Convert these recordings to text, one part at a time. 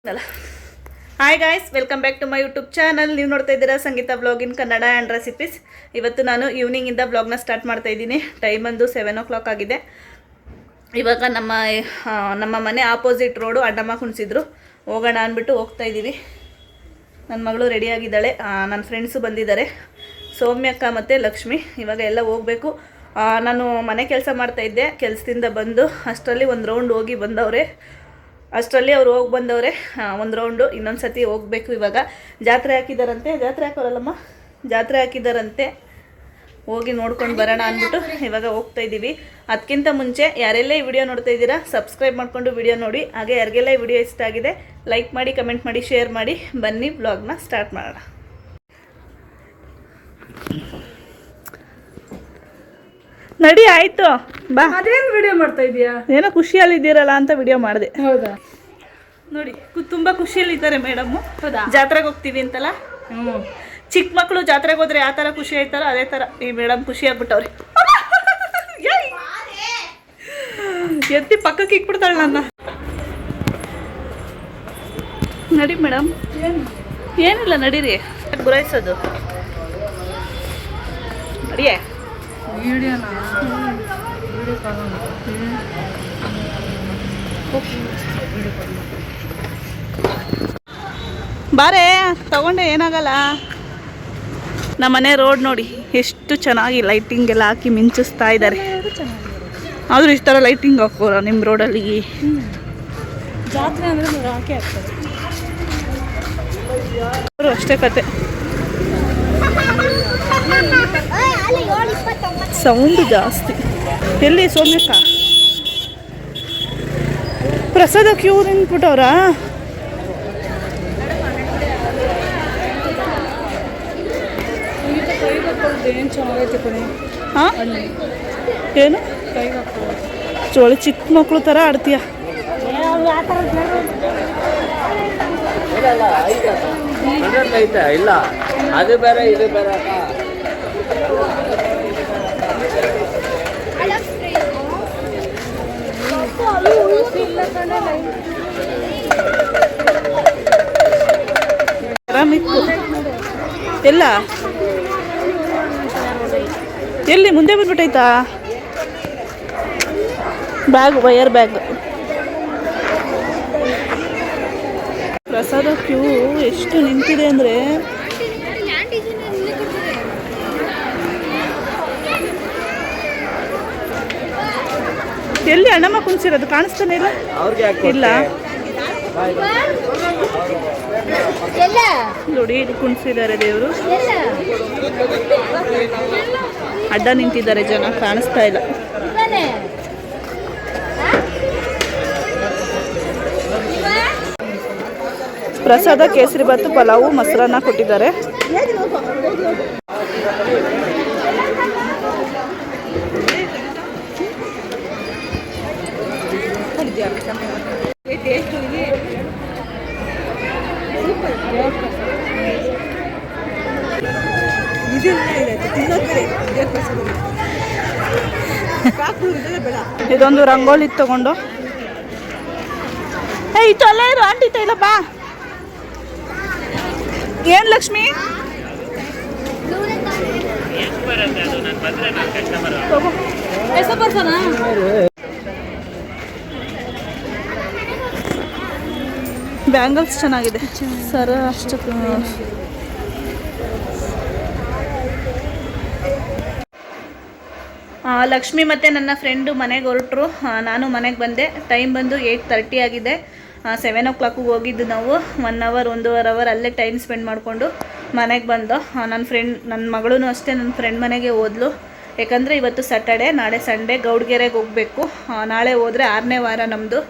Hi guys, welcome back to my YouTube channel. ನೀವು ನೋಡ್ತಾ ಇದ್ದೀರಾ Sangeetha blog in Kannada and recipes. ಇವತ್ತು ನಾನು ಈವ್ನಿಂಗಿಂದ ಬ್ಲಾಗ್ನ ಸ್ಟಾರ್ಟ್ ಮಾಡ್ತಾ ಇದ್ದೀನಿ. ಟೈಮ್ ಬಂದು 7 o'clock ಆಗಿದೆ. ಇವಾಗ ನಮ್ಮ ಮನೆ ಆಪೋಸಿಟ್ ರೋಡು ಅಡ್ಡಮ್ಮ ಕುಣಿಸಿದ್ರು. ಹೋಗೋಣ ಅಂದ್ಬಿಟ್ಟು ಹೋಗ್ತಾ ಇದ್ದೀವಿ. ನನ್ನ ಮಗಳು ರೆಡಿಯಾಗಿದ್ದಾಳೆ, ನನ್ನ ಫ್ರೆಂಡ್ಸು ಬಂದಿದ್ದಾರೆ, ಸೌಮ್ಯಕ್ಕ ಮತ್ತು ಲಕ್ಷ್ಮಿ. ಇವಾಗ ಎಲ್ಲ ಹೋಗಬೇಕು. ನಾನು ಮನೆ ಕೆಲಸ ಮಾಡ್ತಾಯಿದ್ದೆ, ಕೆಲಸದಿಂದ ಬಂದು ಅಷ್ಟರಲ್ಲಿ ಒಂದು ರೌಂಡ್ ಹೋಗಿ ಬಂದವ್ರೆ. ಅಷ್ಟರಲ್ಲಿ ಅವ್ರು ಹೋಗಿ ಬಂದವ್ರೆ ಒಂದು ರೌಂಡು. ಇನ್ನೊಂದು ಸತಿ ಹೋಗಬೇಕು. ಇವಾಗ ಜಾತ್ರೆ ಹಾಕಿದಾರಂತೆ, ಜಾತ್ರೆ ಹಾಕೋರಲ್ಲಮ್ಮ, ಜಾತ್ರೆ ಹಾಕಿದಾರಂತೆ, ಹೋಗಿ ನೋಡ್ಕೊಂಡು ಬರೋಣ ಅಂದ್ಬಿಟ್ಟು ಇವಾಗ ಹೋಗ್ತಾ ಇದ್ದೀವಿ. ಅದಕ್ಕಿಂತ ಮುಂಚೆ ಯಾರೆಲ್ಲ ಈ ವಿಡಿಯೋ ನೋಡ್ತಾ ಇದ್ದೀರಾ ಸಬ್ಸ್ಕ್ರೈಬ್ ಮಾಡಿಕೊಂಡು ವಿಡಿಯೋ ನೋಡಿ. ಹಾಗೆ ಯಾರಿಗೆಲ್ಲ ಈ ವಿಡಿಯೋ ಇಷ್ಟ ಆಗಿದೆ ಲೈಕ್ ಮಾಡಿ, ಕಮೆಂಟ್ ಮಾಡಿ, ಶೇರ್ ಮಾಡಿ. ಬನ್ನಿ ಬ್ಲಾಗ್ನ ಸ್ಟಾರ್ಟ್ ಮಾಡೋಣ. ನಡಿ ಆಯ್ತು, ಬಾ. ಅದೇನು ವಿಡಿಯೋ ಮಾಡ್ತಾ ಇದೀಯಾ? ಏನೋ ಖುಷಿಯಲ್ಲಿದ್ದೀರಲ್ಲ ಅಂತ ವಿಡಿಯೋ ಮಾಡಿದೆ. ಹೌದಾ? ನೋಡಿ, ತುಂಬಾ ಖುಷಿಯಲ್ಲಿದ್ದಾರೆ ಮೇಡಮ್ಮು. ಹೌದಾ? ಜಾತ್ರೆಗೆ ಹೋಗ್ತೀವಿ ಅಂತಲ್ಲ. ಚಿಕ್ಕ ಮಕ್ಕಳು ಜಾತ್ರೆಗೆ ಹೋದ್ರೆ ಯಾವ ಥರ ಖುಷಿ ಆಯ್ತಾರೋ ಅದೇ ಥರ ಈ ಮೇಡಮ್ ಖುಷಿ ಆಗ್ಬಿಟ್ಟವ್ರಿ. ಎತ್ತಿ ಪಕ್ಕಕ್ಕೆ ಇಕ್ಬಿಡ್ತಾಳೆ ನನ್ನ. ನಡಿ ಮೇಡಮ್. ಏನಿಲ್ಲ, ನಡೀರಿ. ಗುರಾಯಿಸೋದು ನಡಿಯೇ. ಬಾರೇ, ತಗೊಂಡೆ, ಏನಾಗಲ್ಲ. ನಮ್ಮನೆ ರೋಡ್ ನೋಡಿ ಎಷ್ಟು ಚೆನ್ನಾಗಿ ಲೈಟಿಂಗ್ ಎಲ್ಲ ಹಾಕಿ ಮಿಂಚಿಸ್ತಾ ಇದ್ದಾರೆ. ಆದರೂ ಇಷ್ಟು ಥರ ಲೈಟಿಂಗ್ ಹಾಕೋರ ನಿಮ್ಮ ರೋಡಲ್ಲಿ? ಜಾತ್ರೆ ಅಂದರೆ ಹಾಕಿ ಹಾಕ್ತಾರೆ ಅವರು, ಅಷ್ಟೇ ಕತೆ. ಸೌಂಡ್ ಜಾಸ್ತಿ. ಎಲ್ಲಿ ಸೌಮ್ಯಕ್ಕ? ಪ್ರಸಾದ ಕ್ಯೂ ನಿಂತ್ಬಿಟ್ಟವ್ರಾ? ಏನು ಚೆನ್ನಾಗೈತೆ ಕಣೆ. ಹಾಂ, ಏನು ಚೋಳಿ ಚಿಕ್ಕ ಮಕ್ಕಳು ಥರ ಆಡ್ತೀಯ? ಇಲ್ಲ, ಅದು ಬೇರೆ ಇದು ಬೇರೆ. ಎಲ್ಲ ಎಲ್ಲಿ ಮುಂದೆ ಬಂದ್ಬಿಟ್ಟೈತಾ? Bag, wire bag. ಪ್ರಸಾದ ಕ್ಯೂ ಎಷ್ಟು ನಿಂತಿದೆ ಅಂದರೆ ಎಲ್ಲಿ ಅಣ್ಣಮ್ಮ ಕುಣಿಸಿರೋದು ಕಾಣಿಸ್ತಾನೆ ಇಲ್ಲ. ಇಲ್ಲ ನೋಡಿ, ಇದು ಕುಣಿಸಿದ್ದಾರೆ ದೇವರು. ಅಡ್ಡ ನಿಂತಿದ್ದಾರೆ ಜನ, ಕಾಣಿಸ್ತಾ ಇಲ್ಲ. ಪ್ರಸಾದ ಕೇಸರಿಬಾತು, ಪಲಾವು, ಮೊಸರನ್ನ ಕೊಟ್ಟಿದ್ದಾರೆ. ಇದೊಂದು ರಂಗೋಲಿ ತಗೊಂಡು ಇತ್ತು ಅಲ್ಲೇ ಇರು ಆಂಟಿ ಇಲ್ಲ ಬಾ. ಏನ್ ಲಕ್ಷ್ಮಿ? ಬ್ಯಾಂಗಲ್ಸ್ ಚೆನ್ನಾಗಿದೆ ಸರ್. ಅಷ್ಟು ಲಕ್ಷ್ಮಿ ಮತ್ತು ನನ್ನ ಫ್ರೆಂಡು ಮನೆಗೆ ಹೊರಟರು. ನಾನು ಮನೆಗೆ ಬಂದೆ. ಟೈಮ್ ಬಂದು 8:30 ಆಗಿದೆ. 7 o'clock ಹೋಗಿದ್ದು ನಾವು. 1 hour 1.5 hour ಅಲ್ಲೇ ಟೈಮ್ ಸ್ಪೆಂಡ್ ಮಾಡಿಕೊಂಡು ಮನೆಗೆ ಬಂದು ನನ್ನ ಮಗಳೂ ಅಷ್ಟೇ ನನ್ನ ಫ್ರೆಂಡ್ ಮನೆಗೆ ಹೋದ್ಲು. ಯಾಕಂದರೆ ಇವತ್ತು ಸ್ಯಾಟರ್ಡೆ, ನಾಳೆ ಸಂಡೇ. ಗೌಡ್ಗೆರೆಗೆ ಹೋಗಬೇಕು. ನಾಳೆ ಹೋದರೆ 6ನೇ ವಾರ ನಮ್ಮದು.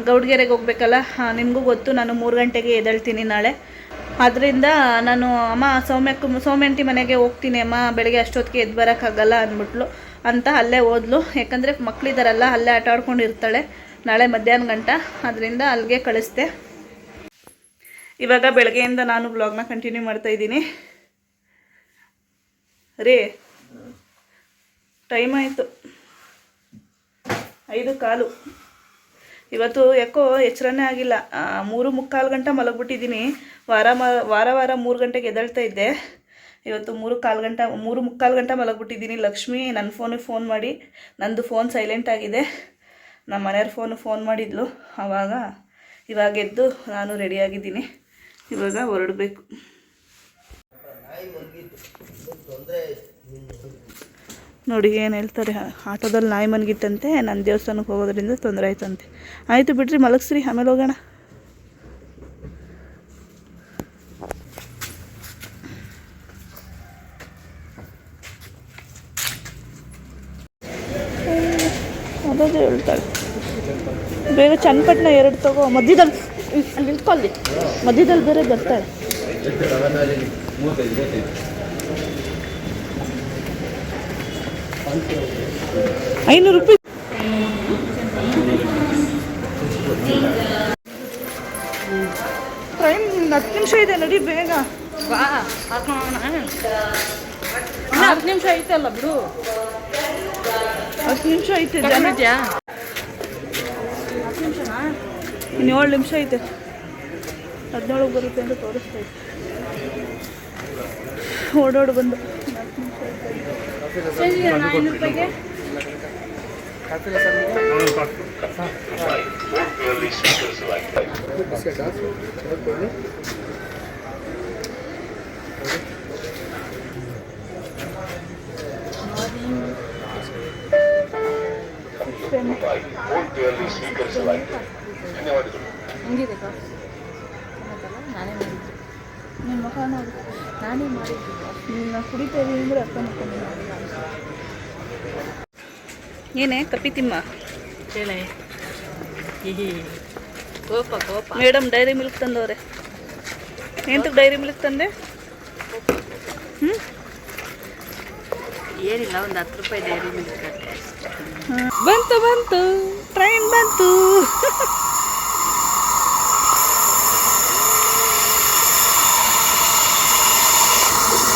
ಗೌಡ್ಗೆರೆಗೆ ಹೋಗ್ಬೇಕಲ್ಲ, ನಿಮಗೂ ಗೊತ್ತು, ನಾನು 3 ಗಂಟೆಗೆ ಎದ್ದೇಳ್ತೀನಿ ನಾಳೆ. ಆದ್ದರಿಂದ ನಾನು ಸೌಮ್ಯಂಟಿ ಮನೆಗೆ ಹೋಗ್ತೀನಿ ಅಮ್ಮ, ಬೆಳಗ್ಗೆ ಅಷ್ಟೊತ್ತಿಗೆ ಎದ್ದು ಬರೋಕ್ಕಾಗಲ್ಲ ಅಂದ್ಬಿಟ್ಲು ಅಂತ ಅಲ್ಲೇ ಹೋದ್ಲು. ಯಾಕಂದರೆ ಮಕ್ಕಳಿದ್ದಾರಲ್ಲ, ಅಲ್ಲೇ ಆಟ ಆಡ್ಕೊಂಡು ಇರ್ತಾಳೆ ನಾಳೆ ಮಧ್ಯಾಹ್ನ ಗಂಟ. ಅದರಿಂದ ಅಲ್ಲಿಗೆ ಕಳಿಸ್ದೆ. ಇವಾಗ ಬೆಳಗ್ಗೆಯಿಂದ ನಾನು ಬ್ಲಾಗ್ನ ಕಂಟಿನ್ಯೂ ಮಾಡ್ತಾಯಿದ್ದೀನಿ ರೀ. ಟೈಮ್ ಆಯಿತು 5:15. ಇವತ್ತು ಯಾಕೋ ಎಚ್ಚರನೇ ಆಗಿಲ್ಲ. 3:45 ಗಂಟೆ ಮಲಗಿಬಿಟ್ಟಿದ್ದೀನಿ. ವಾರ 3 ಗಂಟೆಗೆ ಎದ್ದೇಳ್ತಾ ಇದ್ದೆ. ಇವತ್ತು 3:45 ಗಂಟೆ ಮಲಗಿಬಿಟ್ಟಿದ್ದೀನಿ. ಲಕ್ಷ್ಮಿ ನನ್ನ ಫೋನಿಗೆ ಫೋನ್ ಮಾಡಿ, ನಂದು ಫೋನ್ ಸೈಲೆಂಟ್ ಆಗಿದೆ, ನಮ್ಮ ಮನೆಯವ್ರ ಫೋನ್ ಮಾಡಿದ್ಲು. ಇವಾಗ ಎದ್ದು ನಾನು ರೆಡಿಯಾಗಿದ್ದೀನಿ. ಇವಾಗ ಹೊರಡಬೇಕು. ನೋಡಿ ಏನು ಹೇಳ್ತಾರೆ, ಆಟೋದಲ್ಲಿ ನಾಯಿ ಮನ್ಗಿತ್ತಂತೆ, ನನ್ನ ದೇವಸ್ಥಾನಕ್ಕೆ ಹೋಗೋದ್ರಿಂದ ತೊಂದರೆ ಆಯ್ತಂತೆ. ಆಯಿತು ಬಿಡ್ರಿ, ಮಲಗಿಸ್ರಿ, ಆಮೇಲೆ ಹೋಗೋಣ. ಅದೇ ಹೇಳ್ತಾಳೆ, ಬೇಗ ಚನ್ನಪಟ್ಟಣ 2 ತಗೋ. ಮಧ್ಯದಲ್ಲಿ ಅಲ್ಲಿ ನಿಂತ್ಕೊಳ್ಳಿ, ಮಧ್ಯದಲ್ಲಿ ಬೇರೆ ಬರ್ತಾಳೆ. 500 ರೂಪಾಯಿ. ಟ್ರೈನ್ 10 ನಿಮಿಷ ಇದೆ, ನಡಿ ಬೇಗ ಬಾ, 10 ನಿಮಿಷ ಐತಲ್ಲ ಬಿಡು. 10 ನಿಮಿಷ ಐತೆ ಜನ. ಇನ್ನು 7 ನಿಮಿಷ ಐತೆ. 17ಕ್ಕೆ ಬರುತ್ತೆ ಅಂತ ತೋರಿಸ್ತೈತೆ. ಓಡೋಡು ಬಂದು 500 ರೂಪಾಯಿಗೆ ಹಂಗಿದೆ ಕಾಫಿ. ನಾನೇ ಮಾಡಿದ್ದು. ನಿಮ್ಮ ಮುಖ ನೋಡಿ, ನಾನೇ ಮಾಡಿದ್ದು. ನೀನು ಕುಡಿತೇವೆ ಅಂದರೆ ಅರ್ಥ ಮಾಡ್ಕೊಂಡು ಏನೇ ಕಪ್ಪಿ ತಿಮ್ಮ. ಹೇಳೆ ಕೋಪ ಕೋಪ. ಮೇಡಮ್ ಡೈರಿ ಮಿಲ್ಕ್ ತಂದವ್ರೆ. ಎಂತಕ್ಕೆ ಡೈರಿ ಮಿಲ್ಕ್ ತಂದೆ? ಏನಿಲ್ಲ, ಒಂದು 10 ರೂಪಾಯಿ ಡೈರಿ ಮಿಲ್ಕ್. ಬಂತು ಟ್ರೈನ್ ಬಂತು.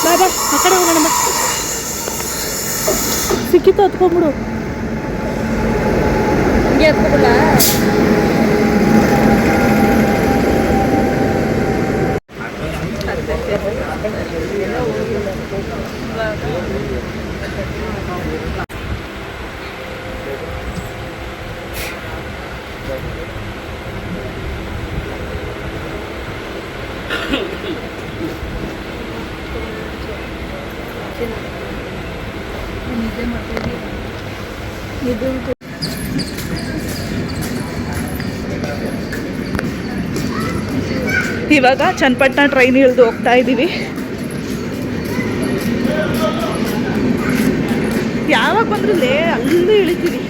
ಬಾ ಆ ಕಡೆ ಹೋಗೋಣ ಬಾ. ಸಿಕ್ಕಿತ್ತು ಹತ್ಕೊಂಡ್ಬಿಡು. ಹಿಂಗೆ ಹತ್ಕೊಬಿಡಲ್ಲ. ನಿದ್ದೆ ಮಾಡ್ತೀನಿ. ಇವಾಗ ಚನ್ನಪಟ್ಟಣ ಟ್ರೈನ್ ಇಳಿದು ಹೋಗ್ತಾ ಇದ್ದೀವಿ. ಯಾವಾಗ ಬಂದ್ರೂ ಅಲ್ಲೂ ಇಳಿತೀವಿ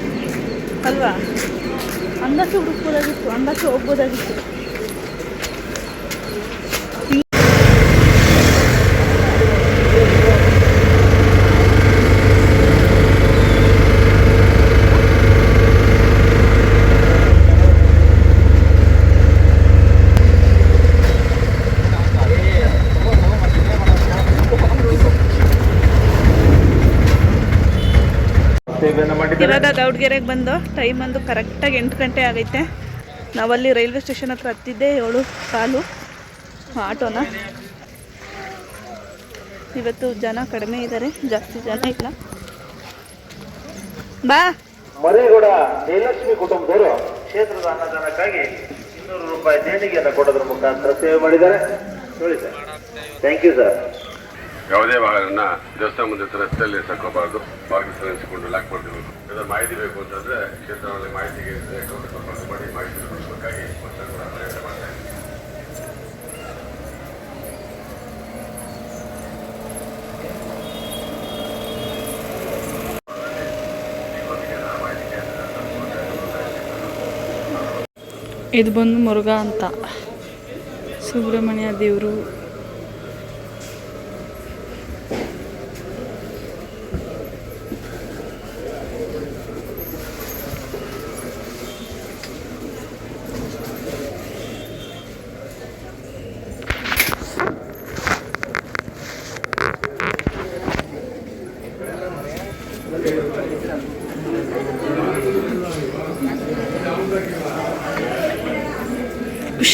ಅಲ್ವಾ? ಅಂದಾಚೆ ಹುಡುಕ್ಬೋದಾಗಿತ್ತು, ಅಂದಾಚೆ ಹೋಗ್ಬೋದಾಗಿತ್ತು. ಇವಾಗ ಗೌಡ್ಗೆರೆಗೆ ಬಂದು ಟೈಮ್ ಒಂದು ಕರೆಕ್ಟಾಗಿ 8 ಗಂಟೆ ಆಗೈತೆ. ನಾವಲ್ಲಿ ರೈಲ್ವೆ ಸ್ಟೇಷನ್ ಹತ್ರ ಹತ್ತಿದ್ದೆ 7:15 ಆಟೋನ. ಇವತ್ತು ಜನ ಕಡಿಮೆ ಇದ್ದಾರೆ, ಜಾಸ್ತಿ ಜನ ಇಲ್ಲ. ಬಾ. ಮರಿಗೌಡ ಜಯಲಕ್ಷ್ಮಿ ಕುಟುಂಬದವರು ಕ್ಷೇತ್ರದ ಅನ್ನದಾನಕ್ಕಾಗಿ 200 ರೂಪಾಯಿ ದೇಣಿಗೆಯನ್ನು ಕೊಡೋದ್ರ ಮುಖಾಂತರ ಸೇವೆ ಮಾಡಿದ್ದಾರೆ. ನೋಡಿ ಸರ್, ಥ್ಯಾಂಕ್ ಯು ಸರ್. ಯಾವುದೇ ವಾಹನ ದೇವಸ್ಥಾನ ಮುಂದೆ ರಸ್ತೆಯಲ್ಲಿ ಸಾಕೋಬಾರ್ದು, ಮಾರ್ಗದರ್ಶನ ನೆನೆಸಿಕೊಂಡು ಲಾಕ್ ಮಾಡಬೇಕು. ಇದರ ಮಾಹಿತಿ ಬೇಕು ಅಂತಂದ್ರೆ ಕ್ಷೇತ್ರದಲ್ಲಿ ಮಾಹಿತಿಗೆ ಸಂಪರ್ಕ ಮಾಡಿ ಮಾಹಿತಿ ಕೊಡಬೇಕಾಗಿ ಪ್ರಯತ್ನ ಮಾಡ್ತಾ ಇದ್ದೀವಿ. ಇದು ಬಂದು ಮುರುಘಾ ಅಂತ, ಸುಬ್ರಹ್ಮಣ್ಯ ದೇವರು.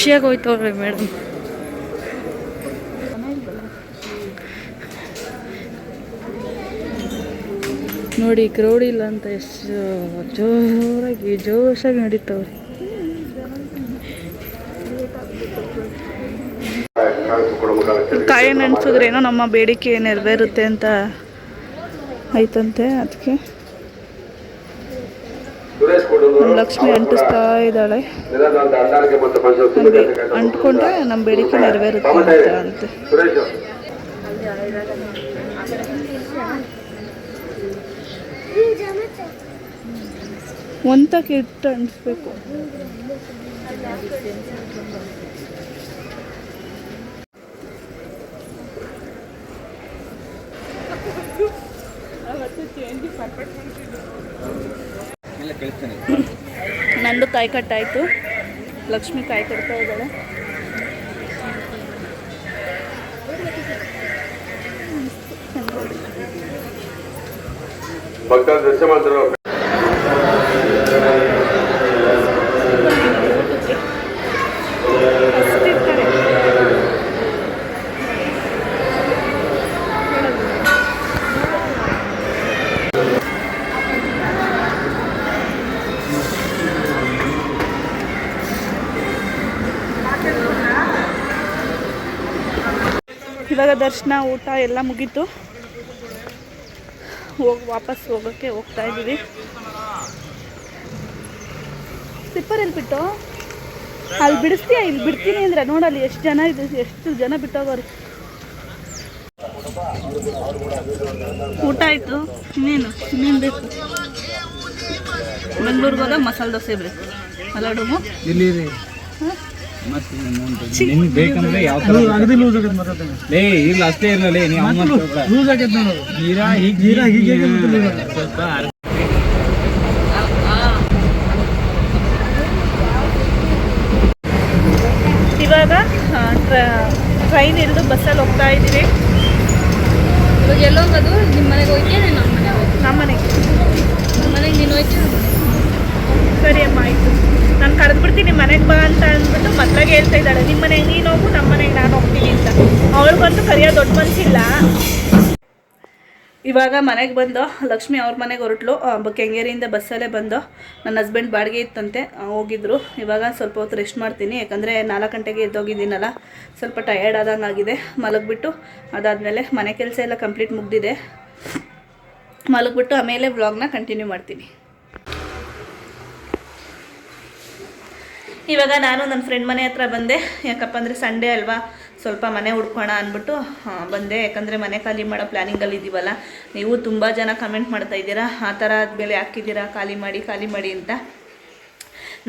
ಖುಷಿಯಾಗಿ ಹೋಯ್ತವ್ರಿ ಮೇಡಮ್. ನೋಡಿ ಕ್ರೌಡ್ ಇಲ್ಲ ಅಂತ ಎಷ್ಟು ಜೋಶಾಗಿ ನಡೀತಾವ್ರಿ. ಕಾಯಿ ನೆನೆಸಿದ್ರೇನೋ ನಮ್ಮ ಬೇಡಿಕೆ ನೆರವೇರುತ್ತೆ ಅಂತ ಆಯ್ತಂತೆ. ಅದಕ್ಕೆ ನಮ್ಮ ಲಕ್ಷ್ಮಿ ಅಂಟಿಸ್ತಾ ಇದ್ದಾಳೆ. ಅಂಟ್ಕೊಂಡ್ರೆ ನಮ್ಮ ಬೇಡಿಕೆ ನೆರವೇರುತ್ತೆ ಅಂತೆ. ಒಂದಕ್ಕೆ ಇಟ್ಟು ಅಂಟಿಸ್ಬೇಕು. ನಂದು ಕಾಯಿ ಕಟ್ಟಾಯಿತು. ಲಕ್ಷ್ಮಿ ಕಾಯಿ ಕಟ್ತಾ ಇದ್ದಾಳೆ. ಇವಾಗ ದರ್ಶನ ಊಟ ಎಲ್ಲ ಮುಗೀತು. ವಾಪಸ್ ಹೋಗೋಕ್ಕೆ ಹೋಗ್ತಾ ಇದ್ದೀವಿ. ಸ್ಲಿಪ್ಪರ್ ಎಲ್ಲಿ ಬಿಟ್ಟು ಅಲ್ಲಿ ಬಿಡಿಸ್ತೀಯ? ಇಲ್ಲಿ ಬಿಡ್ತೀನಿ ಅಂದ್ರೆ ನೋಡಲ್ಲಿ ಎಷ್ಟು ಜನ ಇದೆ, ಎಷ್ಟು ಜನ ಬಿಟ್ಟೋಗೋರು. ಊಟ ಆಯಿತು. ಇನ್ನೇನು ಬೇಕು? ಬೆಂಗಳೂರಿಗೆ ಹೋದಾಗ ಮಸಾಲೆ ದೋಸೆ ಬೇಕು ಅಲ್ಲ ಡೂಮು? ಬೇಕಂದ್ರೆ ಯಾವ ಇಲ್ಲ ಅಷ್ಟೇ ಇರಲಿ. ಇವಾಗ ಟ್ರೈನ್ ಇಳಿದು ಬಸ್ಸಲ್ಲಿ ಹೋಗ್ತಾ ಇದ್ದೀವಿ. ಇವಾಗ ಎಲ್ಲೋ ಹೋಗೋದು? ನಿಮ್ಮ ಮನೆಗೆ ಹೋಗ್ತೀಯ? ನಮ್ಮ ಮನೆಗೆ ಹೋಗ್ತೀವಿ. ನಮ್ಮ ಮನೆಗೆ. ನಮ್ಮ ಮನೆಗೆ ನೀನು ಹೋಗ್ತೀಯ? ಸರಿ ಅಮ್ಮ ಆಯಿತು. ನಾನು ಕರೆದ್ಬಿಡ್ತೀನಿ ಮನೆಗೆ ಬಾ ಅಂತ ಅಂದ್ಬಿಟ್ಟು ಮಕ್ಕಳಿಗೆ ಹೇಳ್ತಾ ಇದ್ದಾಳೆ, ನಿಮ್ಮ ಮನೆಗೆ ನೀನು ಹೋಗು, ನಮ್ಮ ಮನೆಗೆ ನಾನು ಹೋಗ್ತೀನಿ ಅಂತ. ಅವಳಿಗಂತೂ ಕರೆಯೋ ದೊಡ್ಡ ಮನಸ್ಸಿಲ್ಲ. ಇವಾಗ ಮನೆಗೆ ಬಂದು ಲಕ್ಷ್ಮಿ ಅವ್ರ ಮನೆಗೆ ಹೊರಟ್ಲು. ಕೆಂಗೇರಿಯಿಂದ ಬಸ್ಸಲ್ಲೇ ಬಂದು ನನ್ನ ಹಸ್ಬೆಂಡ್ ಬಾಡಿಗೆ ಇತ್ತಂತೆ, ಹೋಗಿದ್ರು. ಇವಾಗ ಸ್ವಲ್ಪ ಹೊತ್ತು ರೆಸ್ಟ್ ಮಾಡ್ತೀನಿ, ಯಾಕಂದರೆ 4 ಗಂಟೆಗೆ ಎದ್ದೋಗಿದ್ದೀನಲ್ಲ, ಸ್ವಲ್ಪ ಟಯರ್ಡ್ ಆದಂಗೆ ಆಗಿದೆ. ಮಲಗಿಬಿಟ್ಟು ಅದಾದಮೇಲೆ ಮನೆ ಕೆಲಸ ಎಲ್ಲ ಕಂಪ್ಲೀಟ್ ಮುಗ್ದಿದೆ. ಮಲಗಿಬಿಟ್ಟು ಆಮೇಲೆ ವ್ಲಾಗ್ನ ಕಂಟಿನ್ಯೂ ಮಾಡ್ತೀನಿ. ಇವಾಗ ನಾನು ನನ್ನ ಫ್ರೆಂಡ್ ಮನೆ ಹತ್ರ ಬಂದೆ. ಯಾಕಪ್ಪ ಅಂದರೆ ಸಂಡೇ ಅಲ್ವಾ, ಸ್ವಲ್ಪ ಮನೆ ಹುಡ್ಕೋಣ ಅಂದ್ಬಿಟ್ಟು ಬಂದೆ. ಯಾಕಂದರೆ ಮನೆ ಖಾಲಿ ಮಾಡೋ ಪ್ಲ್ಯಾನಿಂಗಲ್ಲಿ ಇದ್ದೀವಲ್ಲ. ನೀವು ತುಂಬ ಜನ ಕಮೆಂಟ್ ಮಾಡ್ತಾ ಇದ್ದೀರಾ, ಆ ಥರ ಆದಮೇಲೆ ಹಾಕಿದ್ದೀರಾ ಖಾಲಿ ಮಾಡಿ ಅಂತ.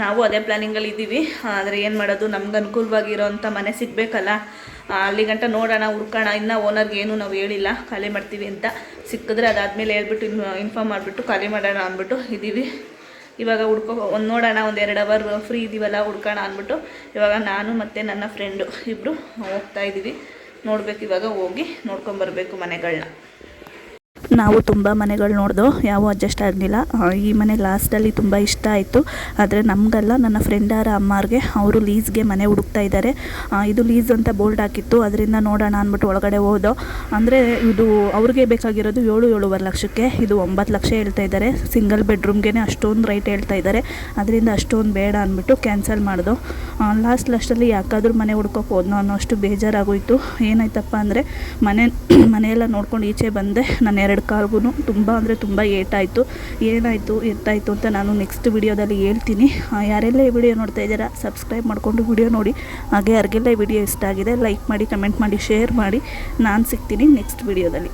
ನಾವು ಅದೇ ಪ್ಲ್ಯಾನಿಂಗಲ್ಲಿ ಇದ್ದೀವಿ. ಆದರೆ ಏನು ಮಾಡೋದು, ನಮ್ಗೆ ಅನುಕೂಲವಾಗಿರೋಂಥ ಮನೆ ಸಿಗಬೇಕಲ್ಲ. ಅಲ್ಲಿ ಗಂಟ ನೋಡೋಣ, ಹುಡ್ಕೋಣ. ಇನ್ನು ಓನರ್ಗೆ ಏನು ನಾವು ಹೇಳಿಲ್ಲ ಖಾಲಿ ಮಾಡ್ತೀವಿ ಅಂತ. ಸಿಕ್ಕಿದ್ರೆ ಅದಾದಮೇಲೆ ಹೇಳ್ಬಿಟ್ಟು ಇನ್ಫಾರ್ಮ್ ಮಾಡಿಬಿಟ್ಟು ಖಾಲಿ ಮಾಡೋಣ ಅಂದ್ಬಿಟ್ಟು ಇದ್ದೀವಿ. ಇವಾಗ ನೋಡೋಣ, 1-2 ಅವರ್ ಫ್ರೀ ಇದ್ದೀವಲ್ಲ, ಹುಡ್ಕೋಣ ಅಂದ್ಬಿಟ್ಟು ಇವಾಗ ನಾನು ಮತ್ತು ನನ್ನ ಫ್ರೆಂಡು ಇಬ್ಬರು ಹೋಗ್ತಾ ಇದ್ದೀವಿ. ನೋಡಬೇಕು, ಇವಾಗ ಹೋಗಿ ನೋಡ್ಕೊಂಬರ್ಬೇಕು ಮನೆಗಳನ್ನ. ನಾವು ತುಂಬ ಮನೆಗಳು ನೋಡ್ದೋ, ಯಾವ ಅಡ್ಜಸ್ಟ್ ಆಗಲಿಲ್ಲ. ಈ ಮನೆ ಲಾಸ್ಟಲ್ಲಿ ತುಂಬ ಇಷ್ಟ ಆಯಿತು. ಆದರೆ ನಮಗಲ್ಲ, ನನ್ನ ಫ್ರೆಂಡರ ಅಮ್ಮಾರಿಗೆ, ಅವರು ಲೀಸ್ಗೆ ಮನೆ ಹುಡುಕ್ತಾ ಇದ್ದಾರೆ. ಇದು ಲೀಸ್ ಅಂತ ಬೋರ್ಡ್ ಹಾಕಿತ್ತು, ಅದರಿಂದ ನೋಡೋಣ ಅಂದ್ಬಿಟ್ಟು ಒಳಗಡೆ ಹೋದೋ. ಅಂದರೆ ಇದು ಅವ್ರಿಗೆ ಬೇಕಾಗಿರೋದು 7-7.5 ಲಕ್ಷಕ್ಕೆ, ಇದು 9 ಲಕ್ಷ ಹೇಳ್ತಾ ಇದ್ದಾರೆ. ಸಿಂಗಲ್ ಬೆಡ್ರೂಮ್ಗೆ ಅಷ್ಟೊಂದು ರೈಟ್ ಹೇಳ್ತಾ ಇದ್ದಾರೆ. ಅದರಿಂದ ಅಷ್ಟೊಂದು ಬೇಡ ಅಂದ್ಬಿಟ್ಟು ಕ್ಯಾನ್ಸಲ್ ಮಾಡ್ದೋ. ಲಾಸ್ಟಲ್ಲಿ ಯಾಕಾದರೂ ಮನೆ ಹುಡ್ಕೋಕೆ ಹೋದ್ನೋ ಅನ್ನೋಷ್ಟು ಬೇಜಾರಾಗೋಯಿತು. ಏನಾಯ್ತಪ್ಪ ಅಂದರೆ ಮನೆಯೆಲ್ಲ ನೋಡ್ಕೊಂಡು ಈಚೆ ಬಂದೆ. ನಾನು 2 ಕಾಲ್ಗೂ ತುಂಬ ಅಂದರೆ ತುಂಬ ಏಟಾಯಿತು. ಏನಾಯಿತು ಎತ್ತಾಯಿತು ಅಂತ ನಾನು ನೆಕ್ಸ್ಟ್ ವಿಡಿಯೋದಲ್ಲಿ ಹೇಳ್ತೀನಿ. ಯಾರೆಲ್ಲ ಈ ವಿಡಿಯೋ ನೋಡ್ತಾ ಇದ್ದೀರಾ, ಸಬ್ಸ್ಕ್ರೈಬ್ ಮಾಡಿಕೊಂಡು ವಿಡಿಯೋ ನೋಡಿ. ಹಾಗೆ ಯಾರಿಗೆಲ್ಲ ಈ ವಿಡಿಯೋ ಇಷ್ಟ ಆಗಿದೆ ಲೈಕ್ ಮಾಡಿ, ಕಮೆಂಟ್ ಮಾಡಿ, ಶೇರ್ ಮಾಡಿ. ನಾನು ಸಿಗ್ತೀನಿ ನೆಕ್ಸ್ಟ್ ವಿಡಿಯೋದಲ್ಲಿ.